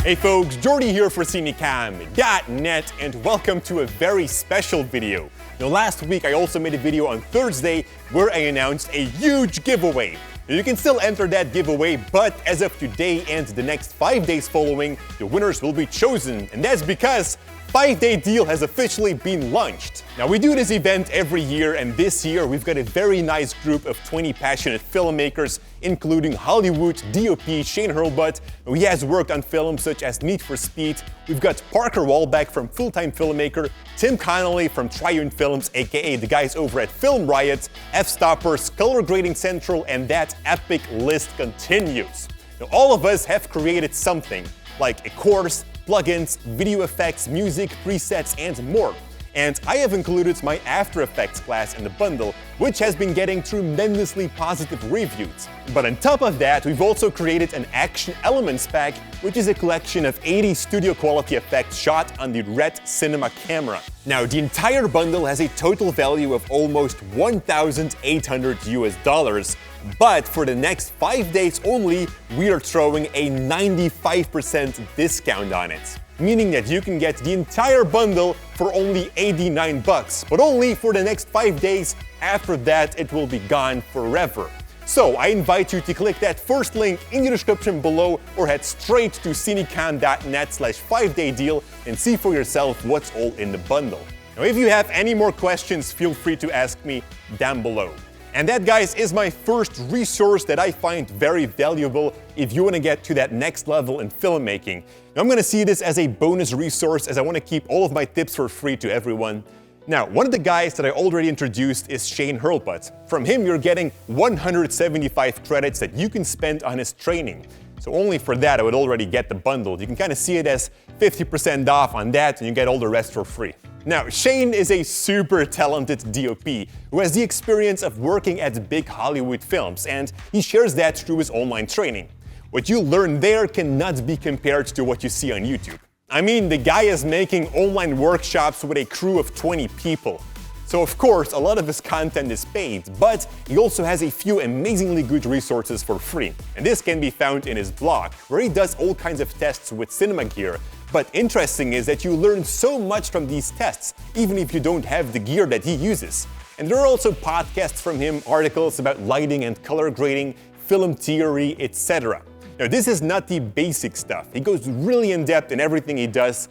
Hey folks, Jordy here for Cinecom.net and welcome to a very special video. Now last week I also made a video on Thursday where I announced a huge giveaway. Now, you can still enter that giveaway, but as of today and the next 5 days following, the winners will be chosen, and that's because 5-day deal has officially been launched. Now we do this event every year, and this year we've got a very nice group of 20 passionate filmmakers, including Hollywood DOP Shane Hurlbut, who has worked on films such as Need for Speed. We've got Parker Walbeck from Full-Time Filmmaker, Tim Connolly from Triune Films, aka the guys over at Film Riot, F-Stoppers, Color Grading Central, and that epic list continues. Now all of us have created something, like a course, plugins, video effects, music, presets, and more. And I have included my After Effects class in the bundle, which has been getting tremendously positive reviews. But on top of that, we've also created an Action Elements pack, which is a collection of 80 studio quality effects shot on the Red Cinema camera. Now, the entire bundle has a total value of almost $1,800 US, but for the next 5 days only, we are throwing a 95% discount on it. Meaning that you can get the entire bundle for only 89 bucks, but only for the next 5 days. After that, it will be gone forever. So I invite you to click that first link in the description below or head straight to Cinecom.net/5-day deal and see for yourself what's all in the bundle. Now, if you have any more questions, feel free to ask me down below. And that, guys, is my first resource that I find very valuable if you want to get to that next level in filmmaking. Now, I'm going to see this as a bonus resource, as I want to keep all of my tips for free to everyone. Now, one of the guys that I already introduced is Shane Hurlbut. From him, you're getting 175 credits that you can spend on his training. So only for that, I would already get the bundle. You can kind of see it as 50% off on that, and you get all the rest for free. Now, Shane is a super talented DOP who has the experience of working at big Hollywood films, and he shares that through his online training. What you learn there cannot be compared to what you see on YouTube. I mean, the guy is making online workshops with a crew of 20 people. So of course, a lot of his content is paid, but he also has a few amazingly good resources for free. And this can be found in his blog, where he does all kinds of tests with cinema gear. But interesting is that you learn so much from these tests, even if you don't have the gear that he uses. And there are also podcasts from him, articles about lighting and color grading, film theory, etc. Now, this is not the basic stuff. He goes really in depth in everything he does.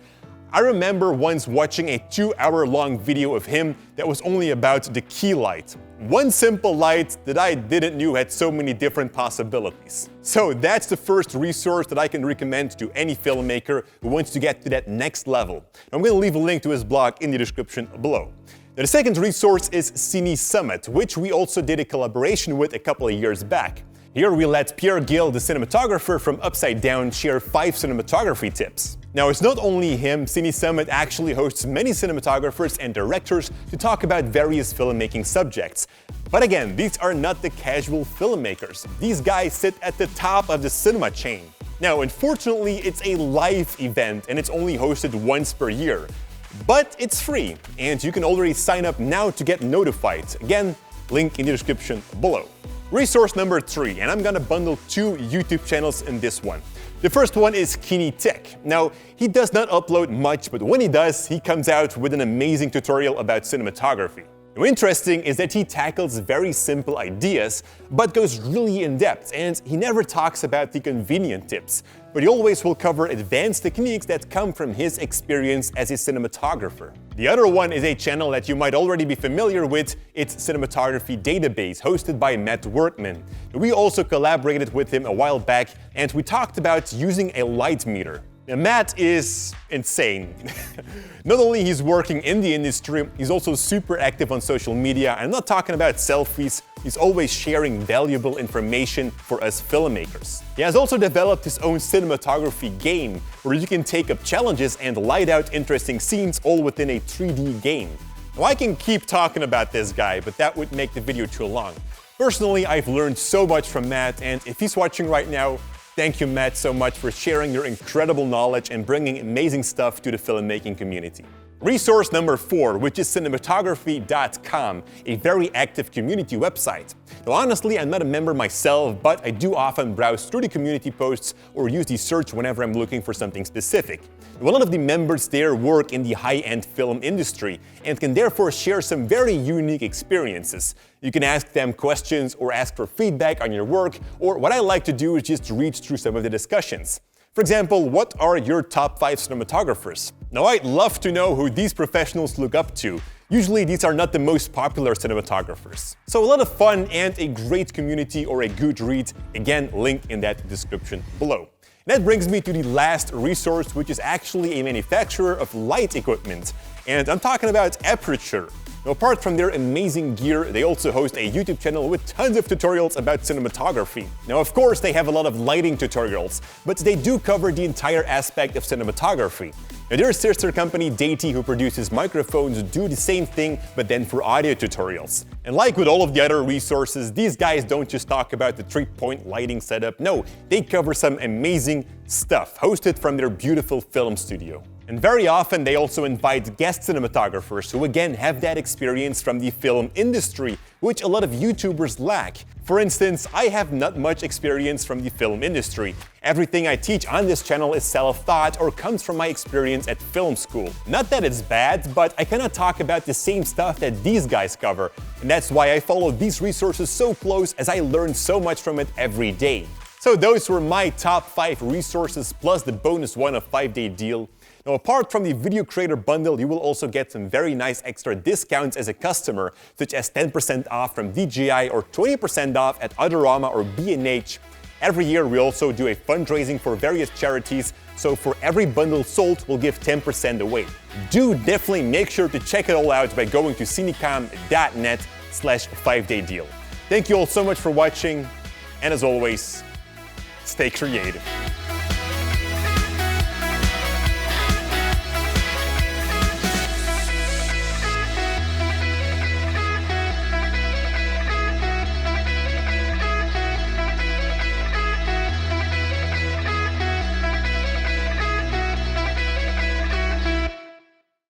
I remember once watching a 2-hour-long video of him that was only about the key light. One simple light that I didn't know had so many different possibilities. So that's the first resource that I can recommend to any filmmaker who wants to get to that next level. I'm going to leave a link to his blog in the description below. Now, the second resource is Cine Summit, which we also did a collaboration with a couple of years back. Here we let Pierre Gill, the cinematographer from Upside Down, share 5 cinematography tips. Now, it's not only him. Cine Summit actually hosts many cinematographers and directors to talk about various filmmaking subjects. But again, these are not the casual filmmakers. These guys sit at the top of the cinema chain. Now, unfortunately, it's a live event and it's only hosted once per year. But it's free, and you can already sign up now to get notified. Again, link in the description below. Resource number 3, and I'm gonna bundle 2 YouTube channels in this one. The first one is Kini Tech. Now, he does not upload much, but when he does, he comes out with an amazing tutorial about cinematography. Now, interesting is that he tackles very simple ideas, but goes really in depth, and he never talks about the convenient tips, but he always will cover advanced techniques that come from his experience as a cinematographer. The other one is a channel that you might already be familiar with. It's Cinematography Database, hosted by Matt Workman. We also collaborated with him a while back, and we talked about using a light meter. Now, Matt is insane. Not only he's working in the industry, he's also super active on social media. I'm not talking about selfies. He's always sharing valuable information for us filmmakers. He has also developed his own cinematography game, where you can take up challenges and light out interesting scenes all within a 3D game. Now, I can keep talking about this guy, but that would make the video too long. Personally, I've learned so much from Matt, and if he's watching right now, thank you, Matt, so much for sharing your incredible knowledge and bringing amazing stuff to the filmmaking community. Resource number 4, which is Cinematography.com, a very active community website. Now honestly, I'm not a member myself, but I do often browse through the community posts or use the search whenever I'm looking for something specific. A lot of the members there work in the high-end film industry and can therefore share some very unique experiences. You can ask them questions or ask for feedback on your work, or what I like to do is just read through some of the discussions. For example, what are your top 5 cinematographers? Now I'd love to know who these professionals look up to. Usually these are not the most popular cinematographers. So a lot of fun and a great community or a good read. Again, link in that description below. That brings me to the last resource, which is actually a manufacturer of light equipment. And I'm talking about Aperture. Now, apart from their amazing gear, they also host a YouTube channel with tons of tutorials about cinematography. Now, of course, they have a lot of lighting tutorials, but they do cover the entire aspect of cinematography. Now, their sister company, Deity, who produces microphones, do the same thing, but then for audio tutorials. And like with all of the other resources, these guys don't just talk about the 3-point lighting setup. No, they cover some amazing stuff, hosted from their beautiful film studio. And very often they also invite guest cinematographers who again have that experience from the film industry, which a lot of YouTubers lack. For instance, I have not much experience from the film industry. Everything I teach on this channel is self-taught or comes from my experience at film school. Not that it's bad, but I cannot talk about the same stuff that these guys cover. And that's why I follow these resources so close, as I learn so much from it every day. So those were my top 5 resources plus the bonus one of 5-day deal. Now, apart from the video creator bundle, you will also get some very nice extra discounts as a customer, such as 10% off from DJI or 20% off at Adorama or B&H. Every year, we also do a fundraising for various charities, so for every bundle sold, we'll give 10% away. Do definitely make sure to check it all out by going to Cinecom.net/5-day deal. Thank you all so much for watching, and as always, stay creative.